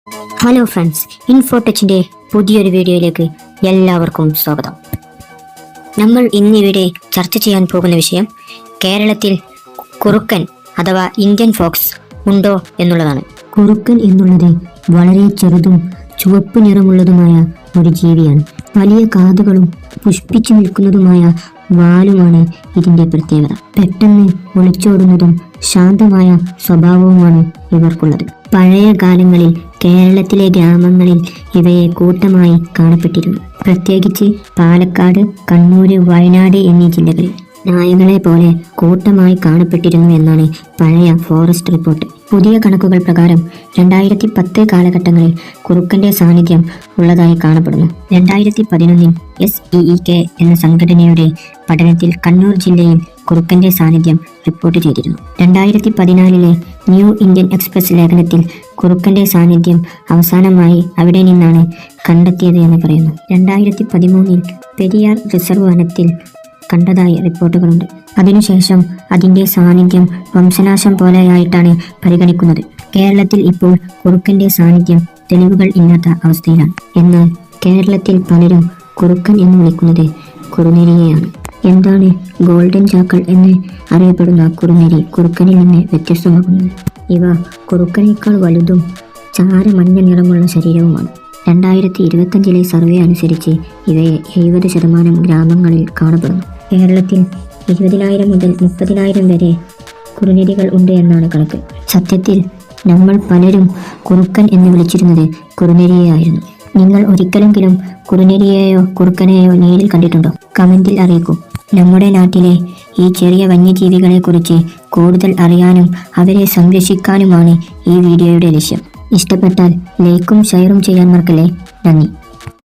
Hello friends, ഇൻഫോടെച്ചിന്റെ പുതിയൊരു വീഡിയോയിലേക്ക് എല്ലാവർക്കും സ്വാഗതം. നമ്മൾ ഇന്നിവിടെ ചർച്ച ചെയ്യാൻ പോകുന്ന വിഷയം കേരളത്തിൽ കുറുക്കൻ അഥവാ ഇന്ത്യൻ ഫോക്സ് ഉണ്ടോ എന്നുള്ളതാണ്. കുറുക്കൻ എന്നുള്ളത് വളരെ ചെറുതും ചുവപ്പ് നിറമുള്ളതുമായ ഒരു ജീവിയാണ്. വലിയ കാതുകളും പുഷ്പിച്ചു നിൽക്കുന്നതുമായ വാലുമാണ് ഇതിന്റെ പ്രത്യേകത. പെട്ടെന്ന് ഒളിച്ചോടുന്നതും ശാന്തമായ സ്വഭാവവുമാണ് ഇവർക്കുള്ളത്. പഴയ കാലങ്ങളിൽ കേരളത്തിലെ ഗ്രാമങ്ങളിൽ ഇവയെ കൂട്ടമായി കാണപ്പെട്ടിരുന്നു. പ്രത്യേകിച്ച് പാലക്കാട്, കണ്ണൂര്, വയനാട് എന്നീ ജില്ലകളിൽ നായകളെ പോലെ കൂട്ടമായി കാണപ്പെട്ടിരുന്നു എന്നാണ് പഴയ ഫോറസ്റ്റ് റിപ്പോർട്ട്. പുതിയ കണക്കുകൾ പ്രകാരം 2010 കാലഘട്ടങ്ങളിൽ കുറുക്കന്റെ സാന്നിധ്യം ഉള്ളതായി കാണപ്പെടുന്നു. 2011 SEEK എന്ന സംഘടനയുടെ പഠനത്തിൽ കണ്ണൂർ ജില്ലയിൽ കുറുക്കന്റെ സാന്നിധ്യം റിപ്പോർട്ട് ചെയ്തിരുന്നു. 2014 ന്യൂ ഇന്ത്യൻ എക്സ്പ്രസ് ലേഖനത്തിൽ കുറുക്കന്റെ സാന്നിധ്യം അവസാനമായി അവിടെ നിന്നാണ് കണ്ടെത്തിയത് എന്ന് പറയുന്നു. 2013 പെരിയാർ റിസർവ് വനത്തിൽ കണ്ടതായി റിപ്പോർട്ടുകളുണ്ട്. അതിനുശേഷം അതിന്റെ സാന്നിധ്യം വംശനാശം പോലെയായിട്ടാണ് പരിഗണിക്കുന്നത്. കേരളത്തിൽ ഇപ്പോൾ കുറുക്കന്റെ സാന്നിധ്യം തെളിവുകൾ ഇല്ലാത്ത അവസ്ഥയിലാണ്. എന്നാൽ കേരളത്തിൽ പലരും കുറുക്കൻ എന്ന് വിളിക്കുന്നത് കുറുനരിയെയാണ്. എന്താണ് ഗോൾഡൻ ജാക്കൾ എന്ന് അറിയപ്പെടുന്ന കുറുനരി കുറുക്കനിൽ നിന്ന് വ്യത്യസ്തമാകുന്നത്? ഇവ കുറുക്കനേക്കാൾ വലുതും ചാരമഞ്ഞ നിറമുള്ള ശരീരവുമാണ്. 2025 സർവേ അനുസരിച്ച് ഇവയെ 70% ഗ്രാമങ്ങളിൽ കാണപ്പെടുന്നു. കേരളത്തിൽ 20,000 മുതൽ 30,000 വരെ കുറുനരികൾ ഉണ്ട് എന്നാണ് കണക്ക്. സത്യത്തിൽ നമ്മൾ പലരും കുറുക്കൻ എന്ന് വിളിച്ചിരുന്നത് കുറുനരിയെയായിരുന്നു. നിങ്ങൾ ഒരിക്കലെങ്കിലും കുറുനരിയെയോ കുറുക്കനെയോ നേരിൽ കണ്ടിട്ടുണ്ടോ? കമന്റിൽ അറിയിക്കൂ. നമ്മുടെ നാട്ടിലെ ഈ ചെറിയ വന്യജീവികളെ കുറിച്ച് കൂടുതൽ അറിയാനും അവരെ സംരക്ഷിക്കാനുമാണ് ഈ വീഡിയോയുടെ ലക്ഷ്യം. ഇഷ്ടപ്പെട്ടാൽ ലൈക്കും ഷെയറും ചെയ്യാൻ മറക്കല്ലേ. നന്ദി.